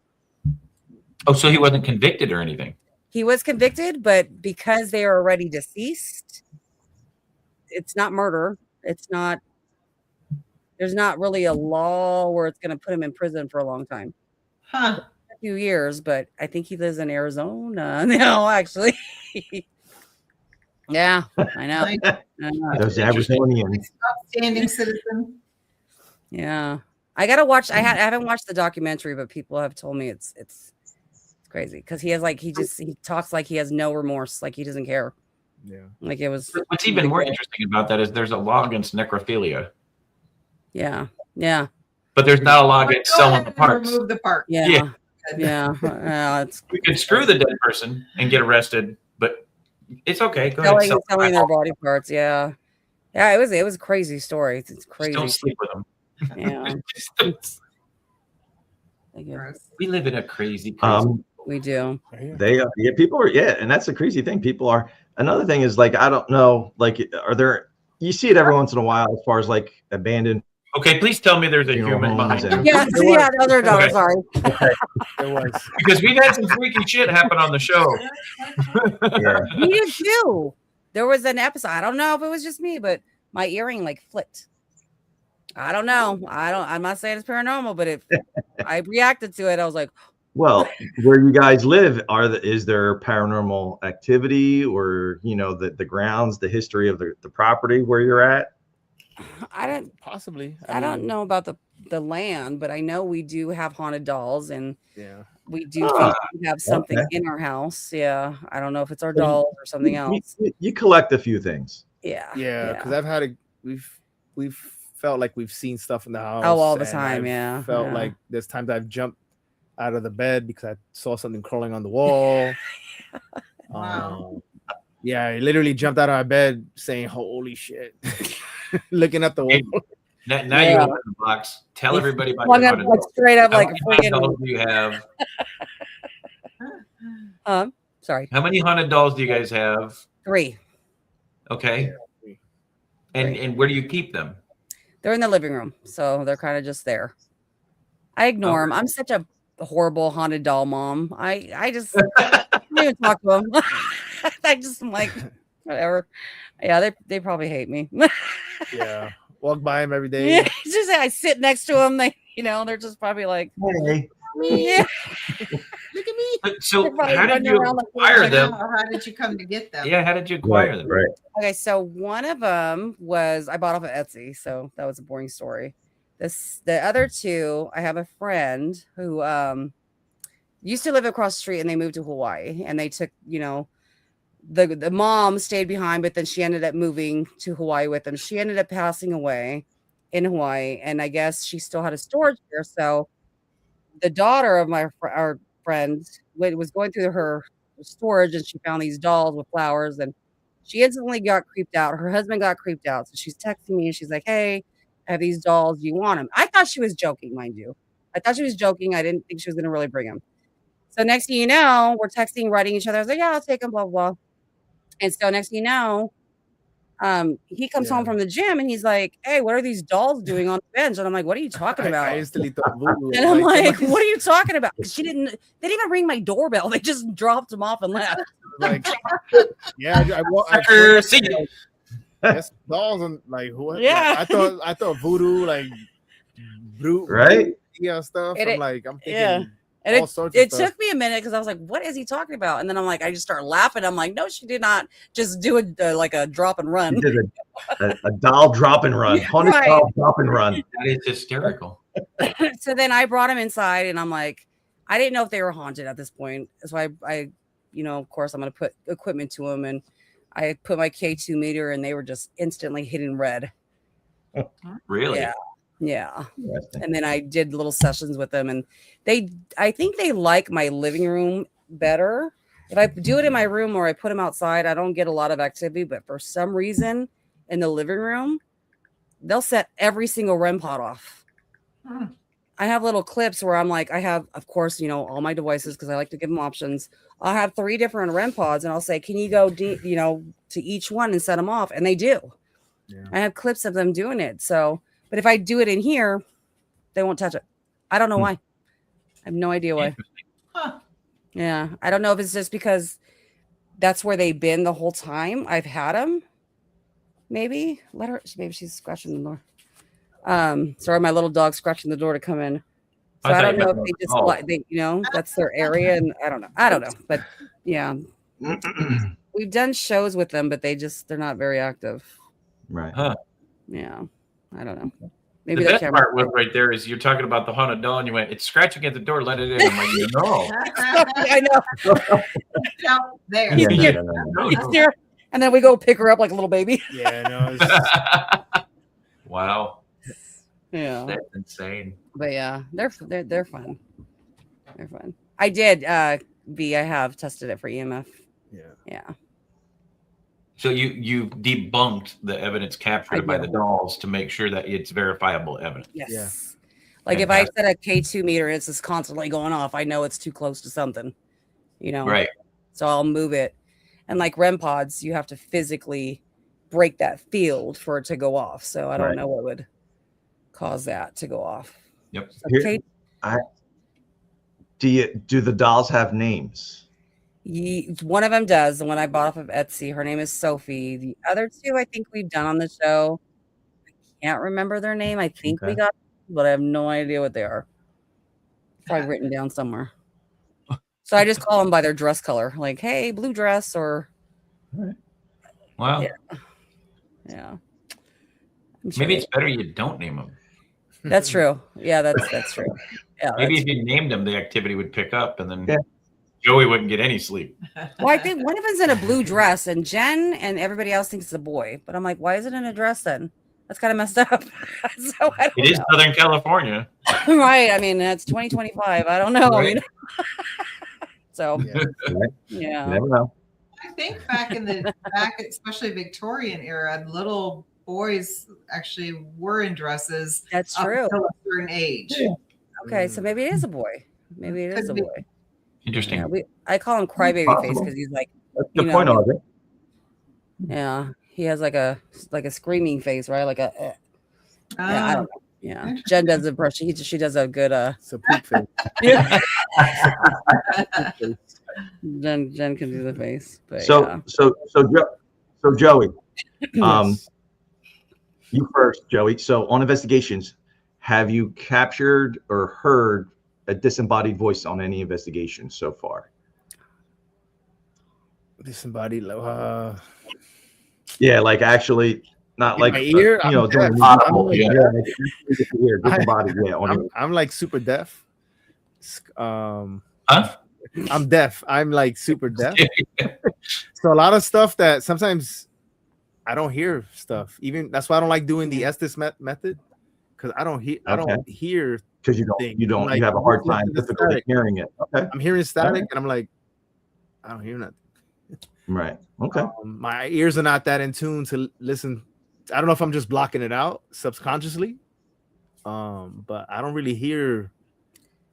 Oh, so he wasn't convicted or anything? He was convicted, but because they are already deceased, it's not murder. It's not, there's not really a law where it's going to put him in prison for a long time. Huh. A few years, but I think he lives in Arizona now, actually. Yeah, I know. Those Arizonians. Outstanding citizen. Yeah. I gotta watch. I haven't watched the documentary, but people have told me it's crazy because he has he talks like he has no remorse, like he doesn't care. Yeah. Like it was. What's even more interesting about that is there's a law against necrophilia. Yeah. Yeah. But there's not a law against selling the parts. Remove the part. Yeah. Yeah. We could screw the dead person and get arrested, but it's okay. Go ahead. Selling their body parts. Yeah. Yeah. It was a crazy story. It's crazy. Just don't sleep with them. Yeah. We live in a crazy place. We do. They people are and that's the crazy thing. People are. Another thing is like I don't know, like are there? You see it every once in a while as far as like abandoned. Okay, please tell me there's a human behind you. Yeah, yeah, the other dog. Okay. Sorry. There was. Because we've had some freaky shit happen on the show. Yeah. We did too. There was an episode. I don't know if it was just me, but my earring like flipped. I don't know. I'm not saying it's paranormal, but if I reacted to it, I was like, Well, where you guys live, is there paranormal activity or the grounds, the history of the property where you're at? I don't Possibly. I don't know about the land, but I know we do have haunted dolls, and Yeah. we do think we have something in our house. Yeah, I don't know if it's our dolls or something else. You collect a few things. Yeah, Yeah, because I've had we've felt like we've seen stuff in the house. Oh, all the and time. I've Yeah, felt like there's times I've jumped out of the bed because I saw something crawling on the wall. Wow. Yeah, I literally jumped out of my bed saying, "Holy shit!" Looking at the wall. Now you open the box. Tell everybody about Flung your up, haunted like dolls. straight up, How like many freaking. haunted dolls do you have? Sorry. How many haunted dolls do you guys have? 3. Okay. And where do you keep them? They're in the living room, so they're kind of just there. I ignore them. I'm such a horrible haunted doll mom. I just don't even talk to them. I just am like, whatever. Yeah, they probably hate me. Yeah, walk by them every day. Yeah, it's just I sit next to them. They're just probably like, Hey. yeah. Look at me. So probably how did running you around like acquire them? How did you come to get them? Yeah, how did you acquire them? Right. Okay, so one of them was I bought off of Etsy, so that was a boring story. The other 2, I have a friend who used to live across the street, and they moved to Hawaii, and they took, the mom stayed behind, but then she ended up moving to Hawaii with them. She ended up passing away in Hawaii, and I guess she still had a storage there. So the daughter of our friend was going through her storage, and she found these dolls with flowers, and she instantly got creeped out. Her husband got creeped out. So she's texting me, and she's like, "Hey, I have these dolls. Do you want them?" I thought she was joking, mind you. I thought she was joking. I didn't think she was going to really bring them. So next thing you know, we're texting, writing each other. I was like, "Yeah, I'll take them, blah, blah." And so next thing you know, he comes home from the gym, and he's like, "Hey, what are these dolls doing on the bench?" And I'm like, "What are you talking about?" I instantly thought voodoo. And I'm like, "What are you talking about?" Because they didn't even ring my doorbell. They just dropped them off and left. Like, yeah, See you. Yes, dolls and like what? Yeah. Like, I thought voodoo like brute, Right? Yeah, stuff. And I'm thinking yeah. And all sorts of it stuff. took me a minute because I was like, "What is he talking about?" And then I'm like, I just start laughing. I'm like, "No, she did not just do like a drop and run." You did a doll drop and run. Haunted Right. doll drop and run. That is hysterical. So then I brought him inside, and I'm like, I didn't know if they were haunted at this point. So I of course, I'm going to put equipment to them, and I put my K2 meter, and they were just instantly hitting red. Really? Yeah. And then I did little sessions with them, and I think they like my living room better. If I do it in my room or I put them outside, I don't get a lot of activity, but for some reason in the living room, they'll set every single REM pod off. I have little clips where I'm like, I have, of course, all my devices, because I like to give them options. I'll have 3 different REM pods, and I'll say, "Can you go to each one and set them off?" And they do. Yeah. I have clips of them doing it. So, but if I do it in here, they won't touch it. I don't know why. I have no idea why. Yeah. I don't know if it's just because that's where they've been the whole time I've had them. Maybe maybe she's scratching the door. Sorry, my little dog scratching the door to come in. So I don't know if they just that's their area, and I don't know. But yeah, we've done shows with them, but they're not very active. Right. Huh. Yeah. I don't know. Maybe the best part was right there is you're talking about the haunted doll, and you went, "It's scratching at the door, let it in." I'm like, "No." I know. Out there. He's here. And then we go pick her up like a little baby. Yeah, no. Wow. Yeah. That's insane. But yeah, they're fun. They're fun. I did I have tested it for EMF. Yeah. So you debunked the evidence captured by the dolls to make sure that it's verifiable evidence. Yes. Yeah. Like if I set a K2 meter, it's just constantly going off. I know it's too close to something. you know? Right. So I'll move it. And like REM pods, you have to physically break that field for it to go off. So I don't know what would cause that to go off. Yep. So Kate, do the dolls have names? one of them does. The one I bought off of Etsy. Her name is Sophie. The other two, I think we've done on the show. I can't remember their name. I think we got, but I have no idea what they are. Probably written down somewhere. So I just call them by their dress color, like, "Hey, blue dress," or. Wow. Yeah. Maybe it's better you don't name them. That's true. Yeah, that's true. Yeah. Maybe if you named them, the activity would pick up, and then Joey wouldn't get any sleep. Well, I think one of them's in a blue dress, and Jen and everybody else thinks it's a boy. But I'm like, why is it in a dress then? That's kind of messed up. So it is Southern California, right? I mean, it's 2025. I don't know. Right. You know? So You never know. I think especially Victorian era, little boys actually were in dresses. That's true. Until a certain age. Yeah. Okay, so maybe it is a boy. Maybe it is a boy. Interesting. Yeah, I call him crybaby face because he's like. That's the point of it. Yeah, he has like a screaming face, right? Like a. Yeah, I don't know. Yeah, Jen does the brush. She does a good It's a poop face. Yeah. Jen can do the face, but So Joey, you first, Joey. So on investigations, have you captured or heard a disembodied voice on any investigation so far? Disembodied. Yeah, like actually, not like my ear. doing I'm like, disembodied. I'm like super deaf. Huh? I'm deaf. I'm like super deaf. So a lot of stuff that sometimes I don't hear stuff. Even that's why I don't like doing the Estes method, because I don't hear because you have a hard time difficulty hearing it. Okay, I'm hearing static and I'm like, I don't hear nothing. Right. Okay. My ears are not that in tune to listen. I don't know if I'm just blocking it out subconsciously. But I don't really hear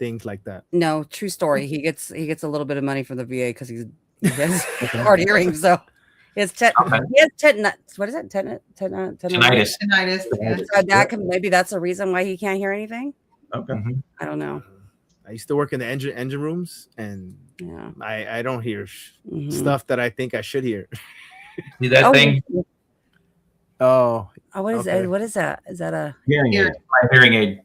things like that. no, true story. He gets a little bit of money from the VA because he has hard hearing. So it's what is it? Tinnitus. Yeah. So maybe that's a reason why he can't hear anything. Okay. I don't know. I used to work in the engine rooms, and Yeah. I don't hear stuff that I think I should hear. See that thing? Oh, what is that? What is that? Is that a Hearing aid. My hearing aid.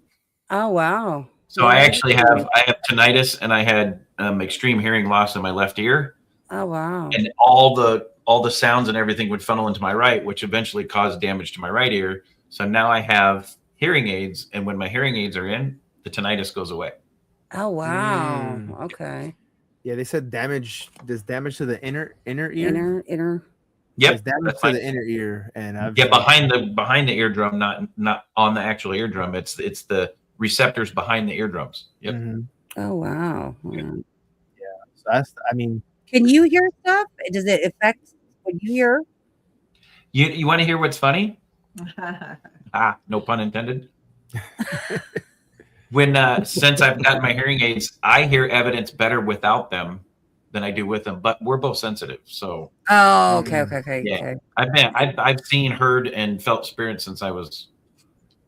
Oh wow. So I actually have tinnitus, and I had extreme hearing loss in my left ear. Oh wow. And all the sounds and everything would funnel into my right, which eventually caused damage to my right ear. So now I have hearing aids, and when my hearing aids are in, the tinnitus goes away. Oh wow. Okay. Yeah, they said there's damage to the inner ear. Inner. Yep. There's damage to the inner ear, and I've behind the eardrum, not on the actual eardrum. It's the receptors behind the eardrums. Yep. Mm-hmm. Oh wow. Yeah. So that's. I mean, can you hear stuff? Does it affect what you hear? You want to hear what's funny? No pun intended. Since I've gotten my hearing aids, I hear evidence better without them than I do with them. But we're both sensitive, so. Oh, okay. Yeah, I've seen, heard, and felt spirits since I was.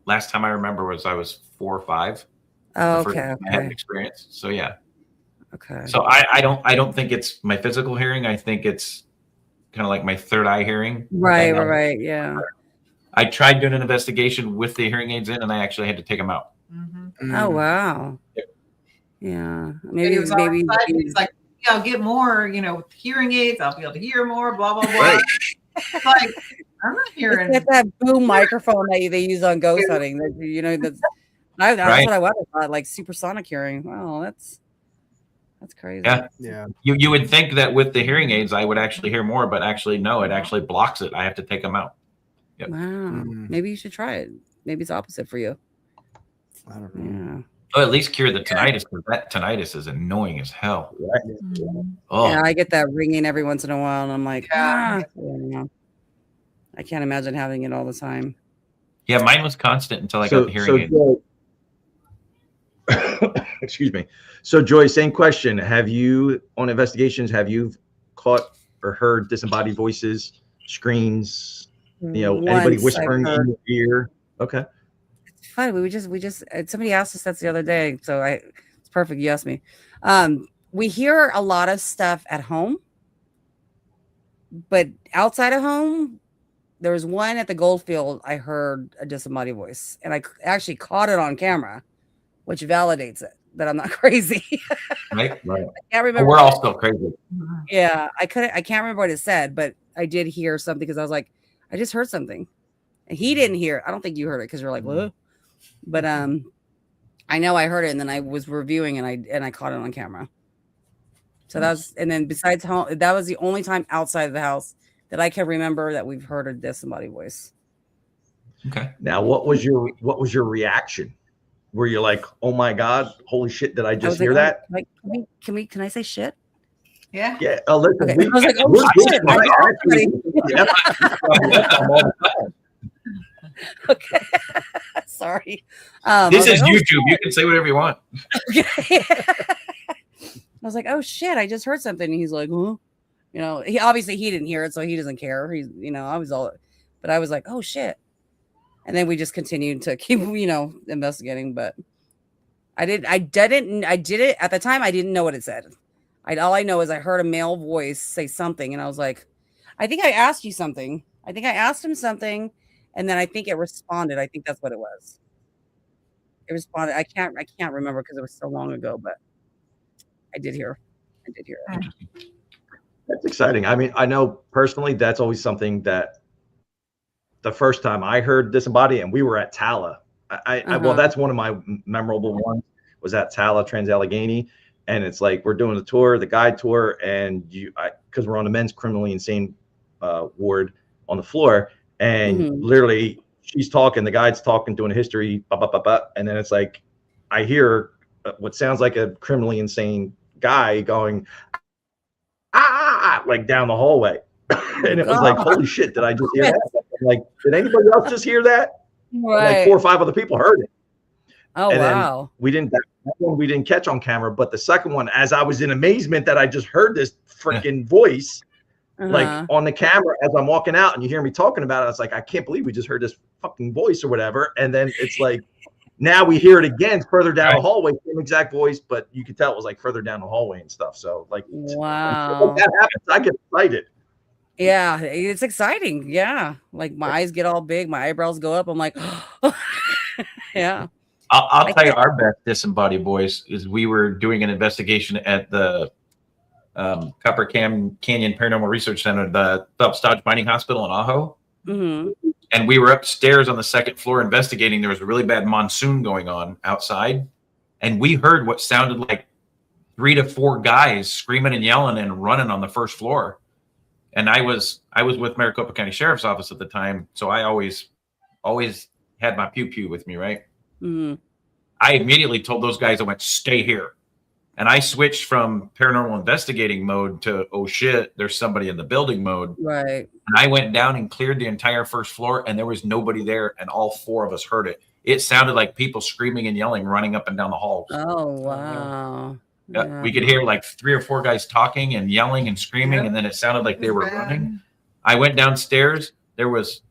Last time I remember was I was 4 or 5. Oh, I had an experience. So yeah. Okay. So I don't think it's my physical hearing. I think it's kind of like my third eye hearing. Right. Yeah. I tried doing an investigation with the hearing aids in, and I actually had to take them out. Mm-hmm. Oh wow. Yep. Yeah. Maybe he's like, yeah, I'll get more, with hearing aids. I'll be able to hear more, blah, blah, blah. Right. It's like, I'm not hearing. It's that boom microphone that they use on ghost hunting. That's what I wanted. Like supersonic hearing. Wow, that's crazy. Yeah. You would think that with the hearing aids, I would actually hear more, but actually, no, it actually blocks it. I have to take them out. Yep. Wow. Maybe you should try it. Maybe it's opposite for you. I don't know. Yeah. Well, at least cure the tinnitus, because that tinnitus is annoying as hell. Oh. Yeah, I get that ringing every once in a while, and I'm like, I can't imagine having it all the time. Yeah, mine was constant until I got the hearing aid. Excuse me. So Joy, same question. Have you, on investigations, have you caught or heard disembodied voices, screams, anybody Once I've whispering heard. in your ear? Okay. It's funny. We just somebody asked us that the other day. So it's perfect. You asked me. We hear a lot of stuff at home, but outside of home, there was one at the Goldfield. I heard a disembodied voice, and I actually caught it on camera, which validates it that I'm not crazy. Right. Right. I can't remember. We're all still crazy. Yeah, I can't remember what it said, but I did hear something because I was like, I just heard something, and he didn't hear it. I don't think you heard it because you're like, what? But I know I heard it, and then I was reviewing, and I caught it on camera. So and then besides home, that was the only time outside of the house that I can remember that we've heard a disembodied voice. Okay. Now, what was your reaction? Were you like, oh my God, holy shit, did I just hear that? Like, can I say shit? Yeah. Yeah. Listen, Okay. I was like, oh shit. Okay. Sorry. This is YouTube. You can say whatever you want. Okay. I was like, oh shit, I just heard something. And he's like, huh? He obviously he didn't hear it, so he doesn't care. He's, I was like, oh shit. And then we just continued to keep, investigating. But I did it at the time. I didn't know what it said. All I know is I heard a male voice say something, and I was like, I think I asked you something. I think I asked him something, and then I think it responded. I think that's what it was. It responded. I can't remember because it was so long ago, but I did hear it. That's exciting. I mean, I know personally that's always something that the first time I heard disembodied, and we were at Tala. Well, that's one of my memorable ones, was at Tala, Trans-Allegheny. And it's like, we're doing the tour, the guide tour, and because we're on the men's criminally insane ward on the floor, and literally she's talking, the guide's talking, doing a history, and then it's like, I hear what sounds like a criminally insane guy going, like down the hallway. And it was like, holy shit, did I just hear that? Like, did anybody else just hear that? Right. Like 4 or 5 other people heard it. Oh, and wow. Then we didn't catch on camera, but the second one, as I was in amazement that I just heard this freaking voice, like on the camera as I'm walking out, and you hear me talking about it, I was like, I can't believe we just heard this fucking voice or whatever. And then it's like, now we hear it again further down the hallway, same exact voice, but you could tell it was like further down the hallway and stuff. So like, wow, when that happens, I get excited. Yeah, it's exciting. Yeah, like my eyes get all big, my eyebrows go up. I'm like, yeah. I'll tell you, our best disembodied voice is we were doing an investigation at the Copper Canyon Paranormal Research Center, the Phelps Dodge Mining Hospital in Ajo. And we were upstairs on the 2nd floor investigating. There was a really bad monsoon going on outside. And we heard what sounded like 3 to 4 guys screaming and yelling and running on the 1st floor. And I was with Maricopa County Sheriff's Office at the time. So I always had my pew-pew with me, right? I immediately told those guys, I went, stay here. And I switched from paranormal investigating mode to, oh shit, there's somebody in the building mode. Right. And I went down and cleared the entire 1st floor, and there was nobody there, and all 4 of us heard it. It sounded like people screaming and yelling, running up and down the halls. Oh, wow. Yeah. We could hear like 3 or 4 guys talking and yelling and screaming, and then it sounded like they were running. I went downstairs. There was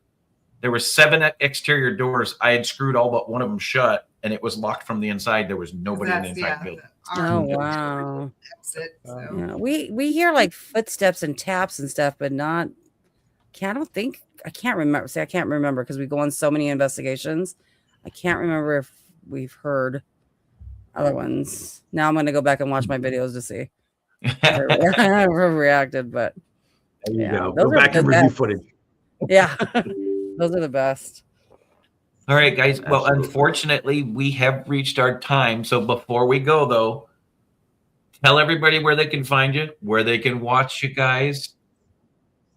7 exterior doors. I had screwed all but one of them shut, and it was locked from the inside. There was nobody in the entire building. Oh, wow. Exit, so. Yeah, we hear like footsteps and taps and stuff, but not. I can't remember. See, I can't remember because we go on so many investigations. I can't remember if we've heard other ones. Now I'm going to go back and watch my videos to see how we reacted. But there you go. Go back and review footage. Yeah, those are the best. All right, guys. Well, unfortunately, we have reached our time. So before we go, though, tell everybody where they can find you, where they can watch you guys,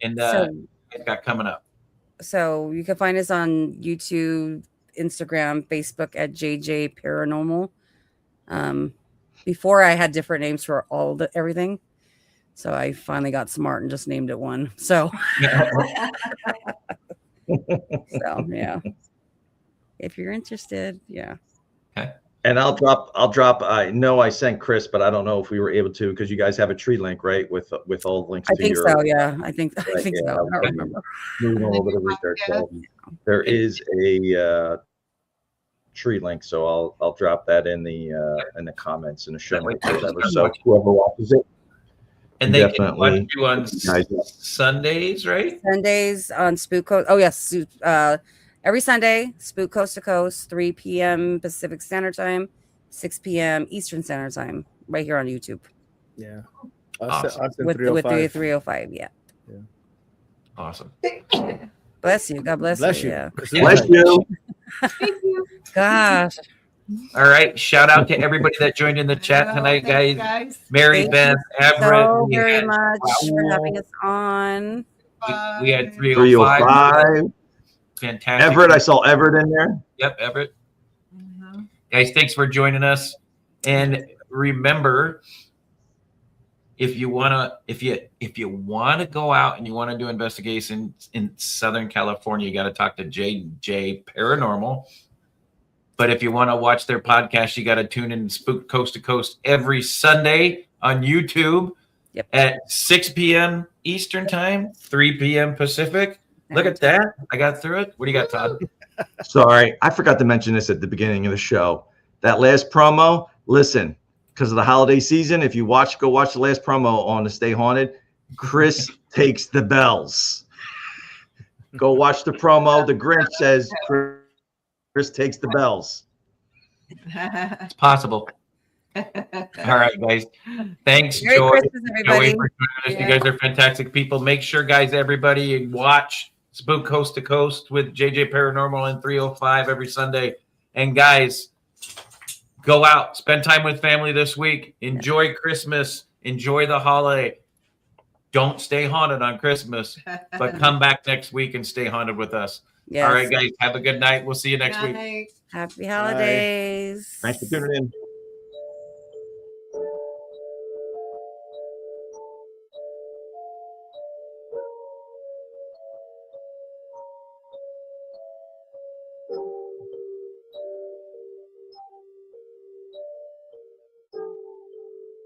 and what got coming up. So you can find us on YouTube, Instagram, Facebook at JJParanormal. Before I had different names for everything. So I finally got smart and just named it one. So, so yeah. If you're interested, yeah. Okay. And I'll drop. I know I sent Chris, but I don't know if we were able to because you guys have a tree link, right? With all the links I to think your. so. Yeah, I think Right, so. I don't remember. Doing a little bit of research. So there is a tree link, so I'll drop that in the comments in the show notes, whatever. So whoever watches it, and they can watch definitely you on Sundays, right? Sundays on Spook Coast. Oh yes, every Sunday, Spook Coast to Coast, 3 p.m. Pacific Standard Time, 6 p.m. Eastern Standard Time, right here on YouTube. Yeah. Awesome. With 305. Yeah. Awesome. Bless you. God bless, you. Yeah. Bless you. Thank you. Gosh. All right. Shout out to everybody that joined in the chat tonight, guys. Mary Beth, Everett. So very much for having us on. We had 305. Fantastic. Everett, I saw Everett in there. Yep, Everett. Guys, thanks for joining us. And remember, if you wanna go out and you want to do investigations in Southern California, you got to talk to JJParanormal. But if you want to watch their podcast, you got to tune in Spook Coast to Coast every Sunday on YouTube at 6 p.m. Eastern Time, 3 p.m. Pacific. Look at that. I got through it. What do you got, Todd? Sorry, I forgot to mention this at the beginning of the show. That last promo, listen, because of the holiday season, if you go watch the last promo on the Stay Haunted, Chris takes the bells. Go watch the promo. The Grinch says Chris takes the bells. It's possible. All right, guys. Thanks, Merry Joey. Christmas, everybody. Joey, for joining us. You guys are fantastic people. Make sure, guys, everybody watch Spook Coast to Coast with JJ Paranormal and 305 every Sunday. And guys, go out, spend time with family this week. Enjoy Christmas. Enjoy the holiday. Don't stay haunted on Christmas, but come back next week and stay haunted with us. Yes. All right, guys. Have a good night. We'll see you next week. Happy holidays. Thanks for tuning in.